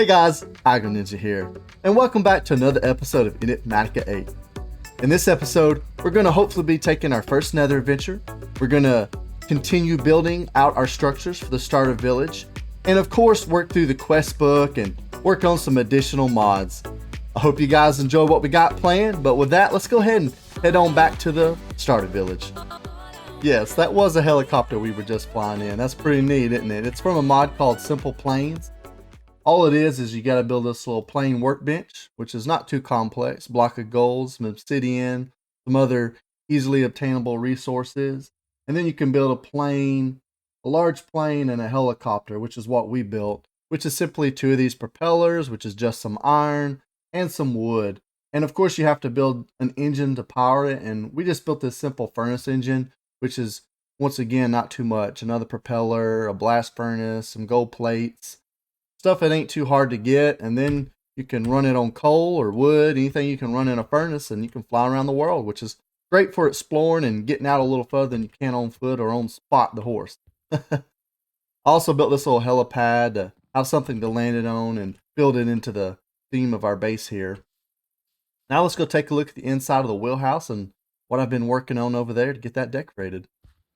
Hey guys, Igo Ninja here, and welcome back to another episode of Enigmatica 8. In this episode, we're going to hopefully be taking our first Nether adventure. We're going to continue building out our structures for the starter village, and of course work through the quest book and work on some additional mods. I hope you guys enjoy what we got planned, but with that, let's go ahead and head on back to the starter village. Yes, that was a helicopter we were just flying in. That's pretty neat, isn't it? It's from a mod called Simple Planes. All it is you got to build this little plain workbench, which is not too complex. Block of gold, some obsidian, some other easily obtainable resources. And then you can build a plane, a large plane, and a helicopter, which is what we built, which is simply two of these propellers, which is just some iron and some wood. And of course you have to build an engine to power it. And we just built this simple furnace engine, which is once again not too much. Another propeller, a blast furnace, some gold plates. Stuff that ain't too hard to get, and then you can run it on coal or wood, anything you can run in a furnace, and you can fly around the world, which is great for exploring and getting out a little further than you can on foot or on Spot the horse. I also built this little helipad to have something to land it on and build it into the theme of our base here. Now let's go take a look at the inside of the wheelhouse and what I've been working on over there to get that decorated.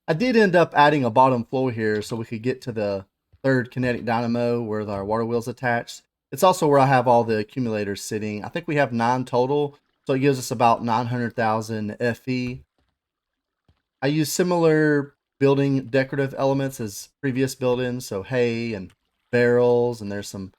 I did end up adding a bottom floor here so we could get to the third kinetic dynamo where our water wheel's attached. It's also where I have all the accumulators sitting. I think we have 9 total, so it gives us about 900,000 FE. I use similar building decorative elements as previous buildings, so hay and barrels, and there's some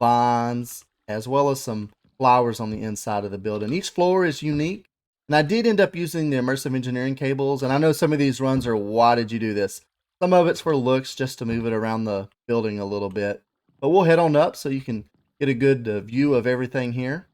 vines, as well as some flowers on the inside of the building. Each floor is unique, and I did end up using the immersive engineering cables, and I know some of these runs are, why did you do this? Some of it's for looks, just to move it around the building a little bit. But we'll head on up so you can get a good view of everything here.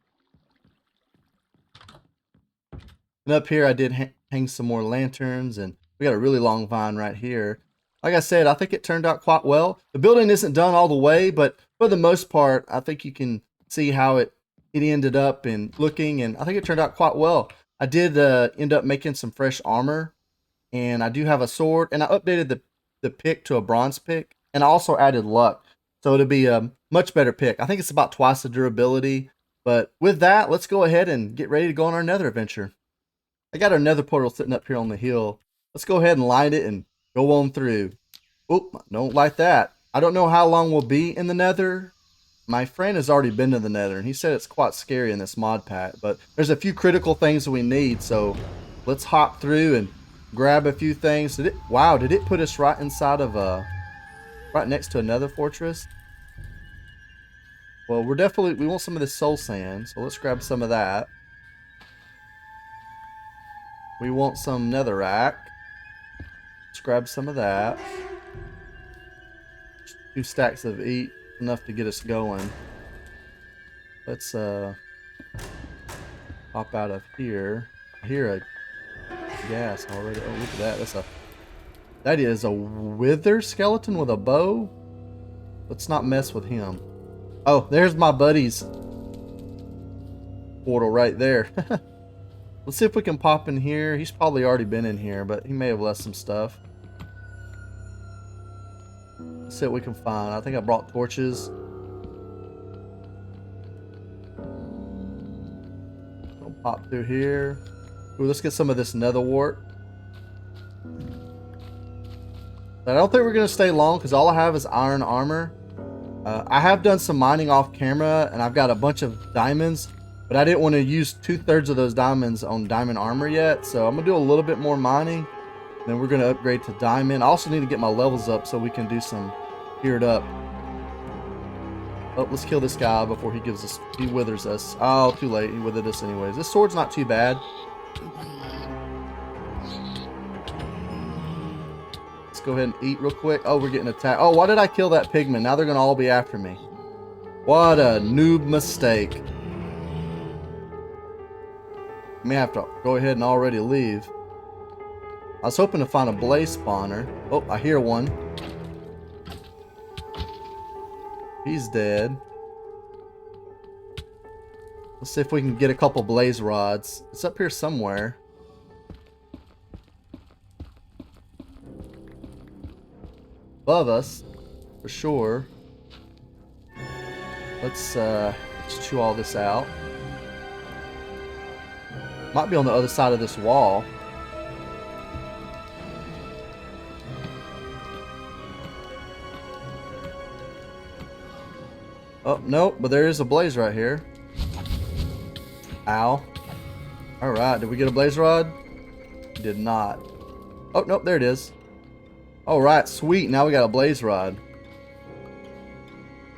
And up here I did hang some more lanterns, and we got a really long vine right here. Like I said, I think it turned out quite well. The building isn't done all the way, but for the most part, I think you can see how it ended up in looking, and I think it turned out quite well. I did end up making some fresh armor, and I do have a sword, and I updated the pick to a bronze pick, and I also added luck, so it'll be a much better pick. I think it's about twice the durability. But with that, let's go ahead and get ready to go on our nether adventure. I got our nether portal sitting up here on the hill. Let's go ahead and light it and go on through. Oop, don't light that. I don't know how long we'll be in the nether. My friend has already been to the nether, and he said it's quite scary in this mod pack, but there's a few critical things that we need, so let's hop through and grab a few things. Wow, did it put us right inside of right next to another fortress? Well, we want some of this soul sand, so let's grab some of that. We want some netherrack. Let's grab some of that. 2 stacks of each, enough to get us going. Let's hop out of here. I hear a gas already. Oh, look at that. That is a wither skeleton with a bow. Let's not mess with him. Oh, there's my buddy's portal right there. Let's see if we can pop in here. He's probably already been in here, but he may have left some stuff. Let's see what we can find. I think I brought torches. We'll pop through here. Ooh, let's get some of this nether wart. But I don't think we're going to stay long because all I have is iron armor. I have done some mining off camera, and I've got a bunch of diamonds, but I didn't want to use 2/3 of those diamonds on diamond armor yet, so I'm going to do a little bit more mining. Then we're going to upgrade to diamond. I also need to get my levels up so we can do some geared up. Oh, let's kill this guy before he withers us. Oh, too late. He withered us anyways. This sword's not too bad. Let's go ahead and eat real quick. Oh, we're getting attacked. Oh, why did I kill that pigman? Now they're going to all be after me. What a noob mistake. I may have to go ahead and already leave. I was hoping to find a blaze spawner. Oh, I hear one. He's dead. Let's see if we can get a couple blaze rods. It's up here somewhere. Above us, for sure. Let's chew all this out. Might be on the other side of this wall. Oh, nope, but there is a blaze right here. Ow. Alright, did we get a blaze rod? Did not. Oh, nope, there it is. Alright, sweet, now we got a blaze rod.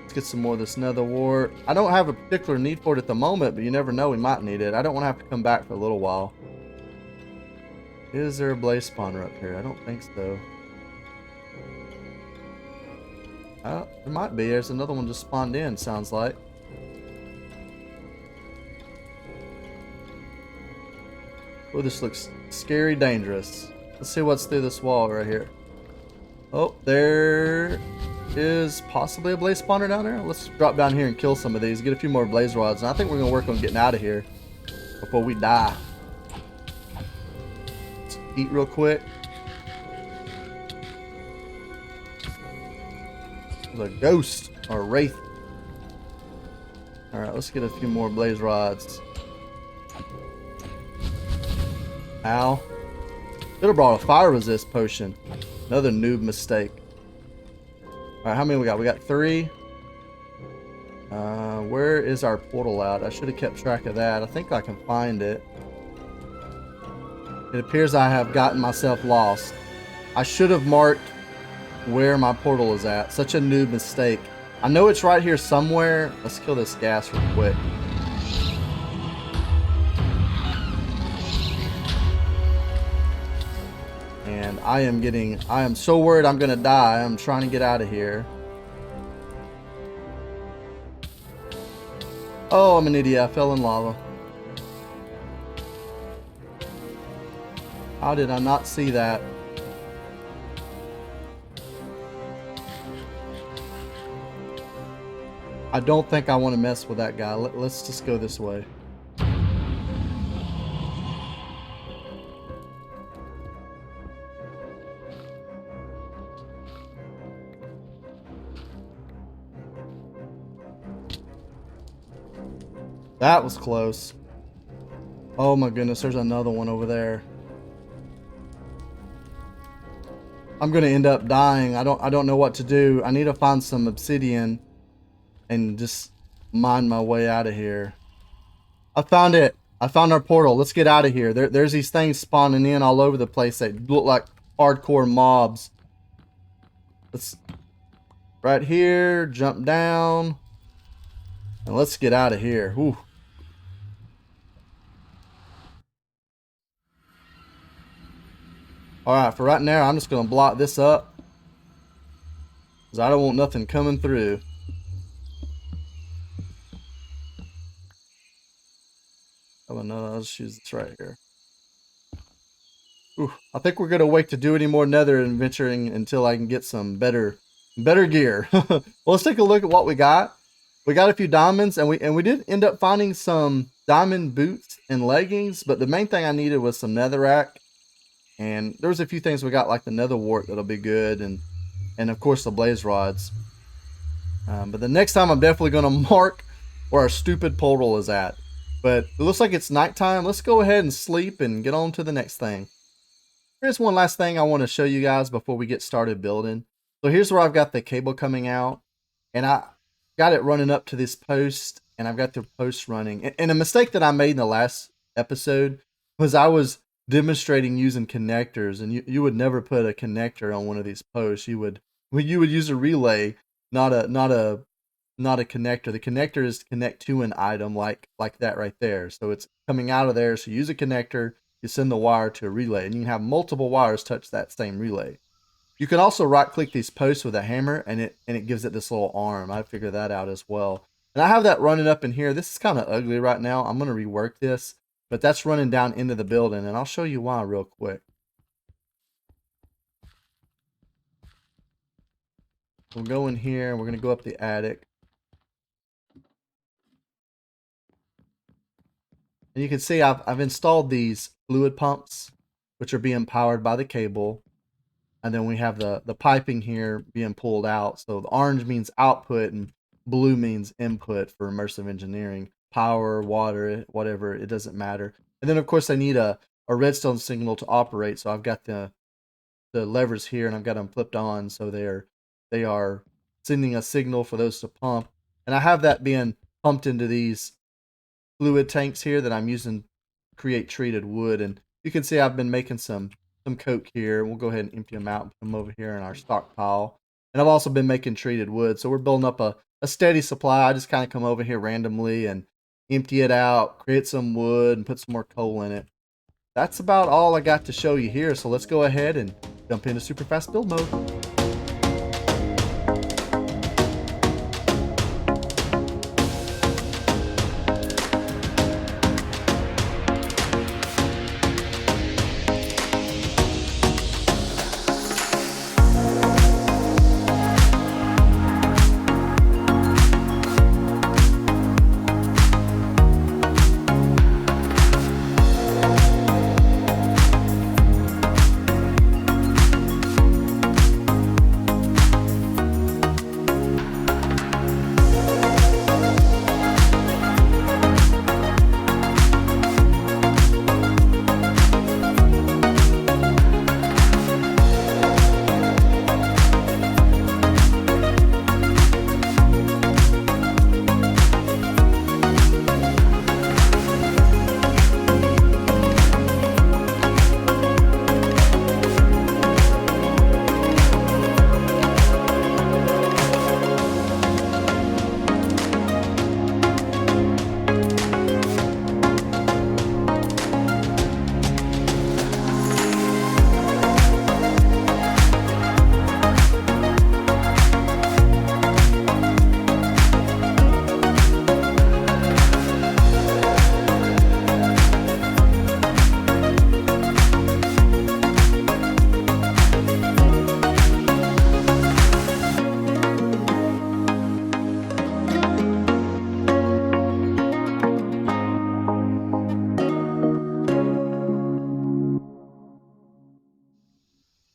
Let's get some more of this nether wart. I don't have a particular need for it at the moment, but you never know, we might need it. I don't want to have to come back for a little while. Is there a blaze spawner up here? I don't think so. There might be. There's another one just spawned in, sounds like. Oh, this looks scary dangerous. Let's see what's through this wall right here. Oh, there is possibly a blaze spawner down there. Let's drop down here and kill some of these. Get a few more blaze rods. And I think we're going to work on getting out of here before we die. Let's eat real quick. There's a ghost or a wraith. Alright, let's get a few more blaze rods. Ow. Could have brought a fire resist potion. Another noob mistake. Alright, how many we got? We got 3. Where is our portal at? I should have kept track of that. I think I can find it. It appears I have gotten myself lost. I should have marked where my portal is at. Such a noob mistake. I know it's right here somewhere. Let's kill this gas real quick. And I am so worried I'm gonna die. I'm trying to get out of here. Oh, I'm an idiot. I fell in lava. How did I not see that? I don't think I want to mess with that guy. Let's just go this way. That was close. Oh my goodness, there's another one over there. I'm gonna end up dying. I don't know what to do. I need to find some obsidian and just mine my way out of here. I found it. I found our portal. Let's get out of here. There's these things spawning in all over the place that look like hardcore mobs. Let's right here, jump down, and let's get out of here. Whew. Alright, for right now, I'm just going to block this up, because I don't want nothing coming through. Oh, no, let's use this right here. Ooh, I think we're going to wait to do any more nether adventuring until I can get some better gear. Well, let's take a look at what we got. We got a few diamonds, and we did end up finding some diamond boots and leggings, but the main thing I needed was some netherrack. And there was a few things we got, like the nether wart that'll be good, and of course the blaze rods. But the next time I'm definitely going to mark where our stupid portal is at. But it looks like it's nighttime. Let's go ahead and sleep and get on to the next thing. Here's one last thing I want to show you guys before we get started building. So here's where I've got the cable coming out, and I got it running up to this post, and I've got the post running. And a mistake that I made in the last episode was I was demonstrating using connectors, and you would never put a connector on one of these posts. You would use a relay, not a connector. The connector is to connect to an item like that right there. So it's coming out of there. So you use a connector, you send the wire to a relay, and you can have multiple wires touch that same relay. You can also right click these posts with a hammer, and it gives it this little arm. I figured that out as well. And I have that running up in here. This is kind of ugly right now. I'm going to rework this. But that's running down into the building, and I'll show you why real quick. We'll go in here, and we're going to go up the attic. And you can see I've installed these fluid pumps, which are being powered by the cable. And then we have the piping here being pulled out. So the orange means output, and blue means input for immersive engineering. Power, water, whatever, it doesn't matter. And then of course I need a redstone signal to operate, so I've got the levers here and I've got them flipped on, so they are sending a signal for those to pump. And I have that being pumped into these fluid tanks here that I'm using to create treated wood. And you can see I've been making some coke here. We'll go ahead and empty them out and put them over here in our stockpile. And I've also been making treated wood, so we're building up a steady supply. I just kind of come over here randomly and empty it out, create some wood, and put some more coal in it. That's about all I got to show you here, so let's go ahead and jump into super fast build mode.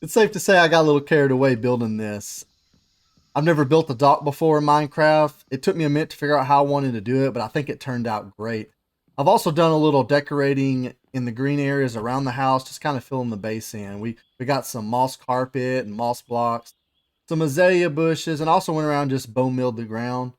It's safe to say I got a little carried away building this. I've never built a dock before in Minecraft. It took me a minute to figure out how I wanted to do it, but I think it turned out great. I've also done a little decorating in the green areas around the house, just kind of filling the base in. We got some moss carpet and moss blocks, some azalea bushes, and also went around just bone milled the ground.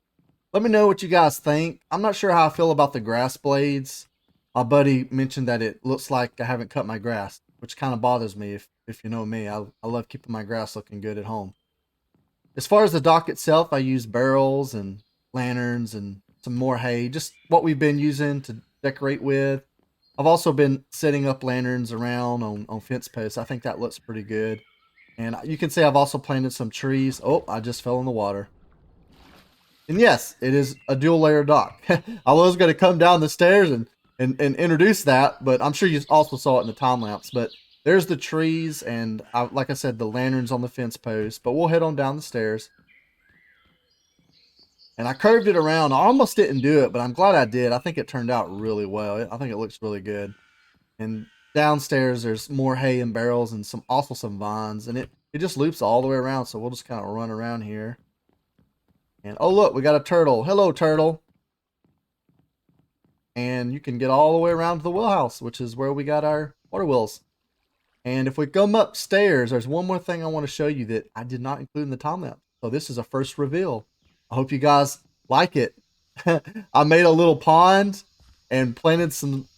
Let me know what you guys think. I'm not sure how I feel about the grass blades. My buddy mentioned that it looks like I haven't cut my grass, which kind of bothers me if you know me. I love keeping my grass looking good at home. As far as the dock itself, I use barrels and lanterns and some more hay, just what we've been using to decorate with. I've also been setting up lanterns around on fence posts. I think that looks pretty good. And you can see I've also planted some trees. Oh, I just fell in the water. And yes, it is a dual layer dock. I was going to come down the stairs and introduce that, but I'm sure you also saw it in the time lapse. But there's the trees and like I said, the lanterns on the fence post. But we'll head on down the stairs. And I curved it around. I almost didn't do it, but I'm glad I did. I think it turned out really well. I think it looks really good. And downstairs, there's more hay and barrels and also some vines. And it just loops all the way around. So we'll just kind of run around here. And oh, look, we got a turtle. Hello, turtle. And you can get all the way around to the wheel house, which is where we got our water wheels. And if we come upstairs, there's one more thing I want to show you that I did not include in the time lapse. So this is a first reveal. I hope you guys like it. I made a little pond and planted some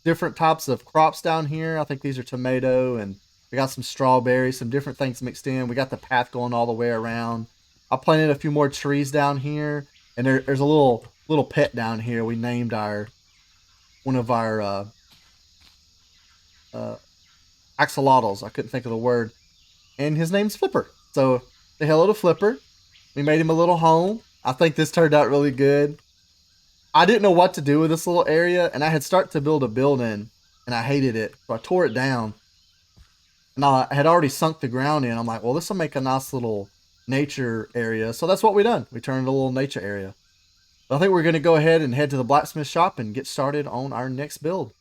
different types of crops down here. I think these are tomato, and we got some strawberries, some different things mixed in. We got the path going all the way around. I planted a few more trees down here, and there's a little pet down here. We named one of our axolotls. I couldn't think of the word, and his name's Flipper. So say hello to Flipper. We made him a little home. I think this turned out really good. I didn't know what to do with this little area, and I had started to build a building, and I hated it, so I tore it down. And I had already sunk the ground in. I'm like, well, this will make a nice little nature area. So that's what we done. We turned it a little nature area. But I think we're going to go ahead and head to the blacksmith shop and get started on our next build.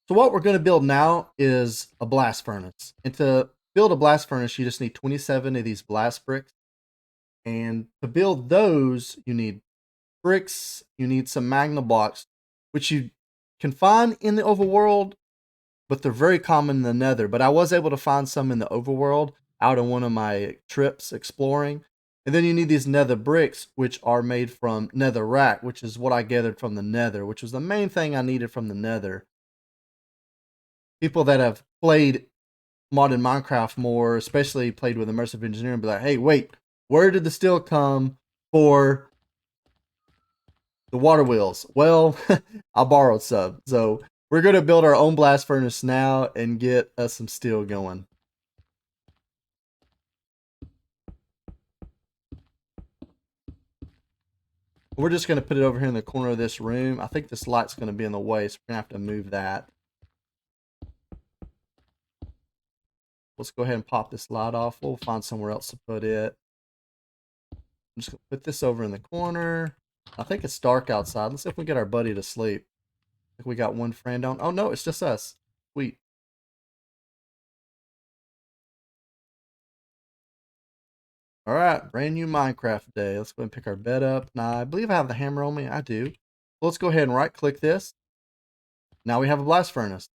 So what we're going to build now is a blast furnace. And to build a blast furnace, you just need 27 of these blast bricks. And to build those, you need bricks, you need some magna blocks, which you can find in the overworld, but they're very common in the nether. But I was able to find some in the overworld out on one of my trips exploring. And then you need these nether bricks, which are made from nether rack, which is what I gathered from the nether, which was the main thing I needed from the nether. People that have played modded Minecraft more, especially played with immersive engineering, be like, hey, wait, where did the steel come for the water wheels? Well, I borrowed some. So we're going to build our own blast furnace now and get us some steel going. We're just going to put it over here in the corner of this room. I think this light's going to be in the way, so we're going to have to move that. Let's go ahead and pop this light off. We'll find somewhere else to put it. I'm just going to put this over in the corner. I think it's dark outside. Let's see if we get our buddy to sleep. I think we got one friend on. Oh, no, it's just us. Sweet. All right, brand new Minecraft day. Let's go ahead and pick our bed up. Now, I believe I have the hammer on me. I do. Well, let's go ahead and right click this. Now we have a blast furnace.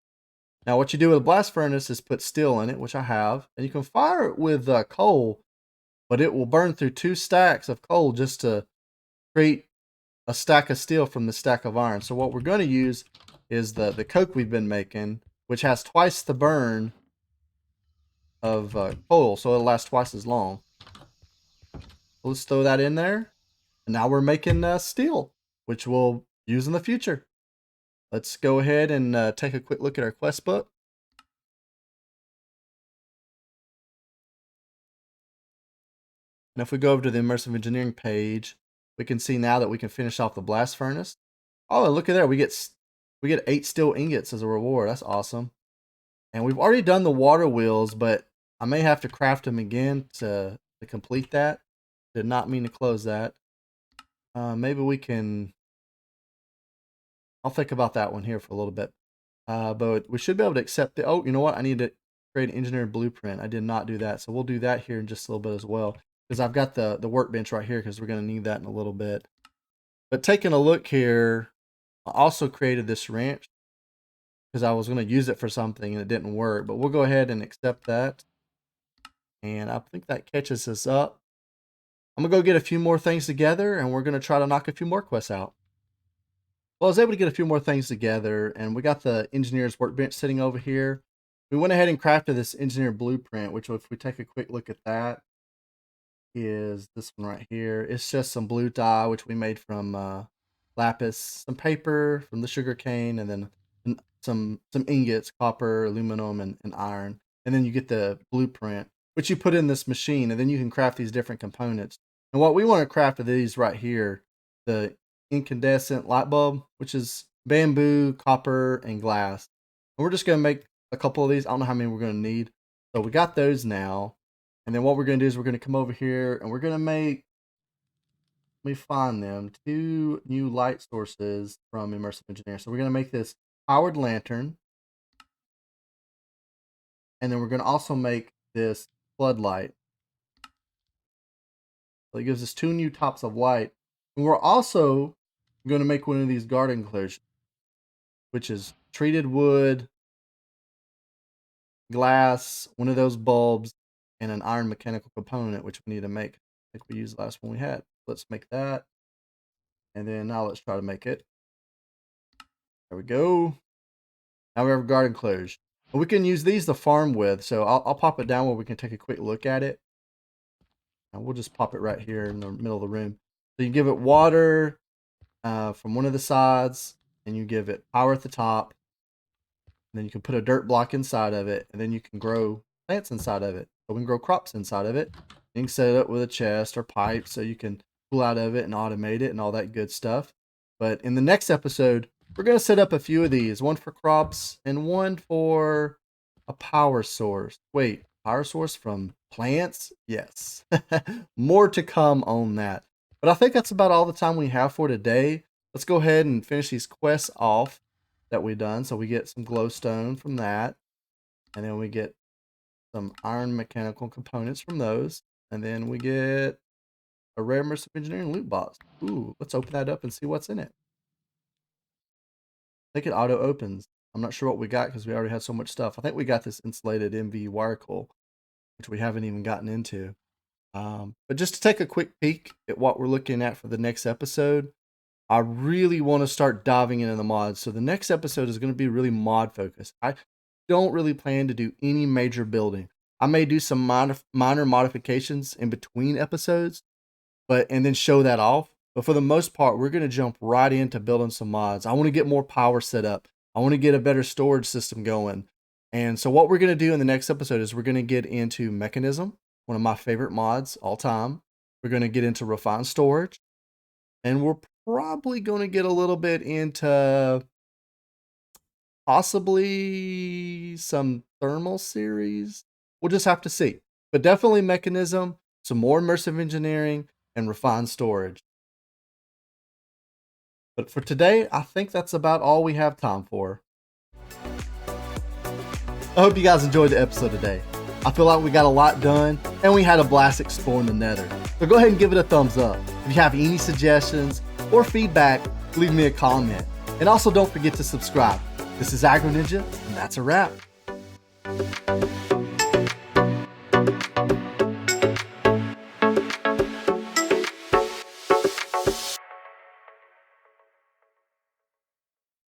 Now what you do with a blast furnace is put steel in it, which I have. And you can fire it with coal, but it will burn through 2 stacks of coal just to create a stack of steel from the stack of iron. So what we're going to use is the coke we've been making, which has twice the burn of coal, so it'll last twice as long. Let's throw that in there. And now we're making steel, which we'll use in the future. Let's go ahead and take a quick look at our quest book. And if we go over to the immersive engineering page, we can see now that we can finish off the blast furnace. Oh, look at there. We get 8 steel ingots as a reward. That's awesome. And we've already done the water wheels, but I may have to craft them again to complete that. Did not mean to close that. Maybe we can... I'll think about that one here for a little bit. But we should be able to accept the... Oh, you know what? I need to create an engineered blueprint. I did not do that. So we'll do that here in just a little bit as well. Because I've got the workbench right here because we're going to need that in a little bit. But taking a look here, I also created this ranch because I was going to use it for something and it didn't work. But we'll go ahead and accept that. And I think that catches us up. I'm going to go get a few more things together and we're going to try to knock a few more quests out. Well, I was able to get a few more things together and we got the engineer's workbench sitting over here. We went ahead and crafted this engineer blueprint, which if we take a quick look at that, is this one right here. It's just some blue dye, which we made from lapis, some paper from the sugar cane, and then some ingots, copper, aluminum, and iron. And then you get the blueprint, which you put in this machine, and then you can craft these different components. And what we want to craft are these right here, the incandescent light bulb, which is bamboo, copper, and glass. And we're just going to make a couple of these. I don't know how many we're going to need. So we got those now. And then what we're going to do is we're going to come over here and we're going to make, let me find them, 2 new light sources from Immersive Engineering. So we're going to make this powered lantern. And then we're going to also make this floodlight. So it gives us 2 new tops of light. And we're also going to make one of these garden enclosures, which is treated wood, glass, one of those bulbs, and an iron mechanical component, which we need to make. I think we used the last one we had. Let's make that. And then now let's try to make it. There we go. Now we have a garden enclosure. We can use these to farm with. So I'll pop it down where we can take a quick look at it. And we'll just pop it right here in the middle of the room. So you give it water from one of the sides, and you give it power at the top. And then you can put a dirt block inside of it, and then you can grow plants inside of it. So we can grow crops inside of it. You can set it up with a chest or pipe so you can pull out of it and automate it and all that good stuff. But in the next episode, we're going to set up a few of these. One for crops and one for a power source. Wait, power source from plants? Yes. More to come on that. But I think that's about all the time we have for today. Let's go ahead and finish these quests off that we've done. So we get some glowstone from that. And then we get some iron mechanical components from those. And then we get a rare immersive engineering loot box. Ooh, let's open that up and see what's in it. I think it auto opens. I'm not sure what we got because we already had so much stuff. I think we got this insulated MV wire coil, which we haven't even gotten into. But just to take a quick peek at what we're looking at for the next episode, I really want to start diving into the mods. So the next episode is going to be really mod focused. I don't really plan to do any major building. I may do some minor modifications in between episodes, and then show that off. But for the most part, we're going to jump right into building some mods. I want to get more power set up. I want to get a better storage system going. And so what we're going to do in the next episode is we're going to get into Mechanism, one of my favorite mods all time. We're going to get into Refined Storage. And we're probably going to get a little bit into possibly some thermal series. We'll just have to see. But definitely Mechanism, some more immersive engineering, and Refined Storage. But for today, I think that's about all we have time for. I hope you guys enjoyed the episode today. I feel like we got a lot done, and we had a blast exploring the Nether. So go ahead and give it a thumbs up. If you have any suggestions or feedback, leave me a comment. And also don't forget to subscribe. This is Agro Ninja, and that's a wrap.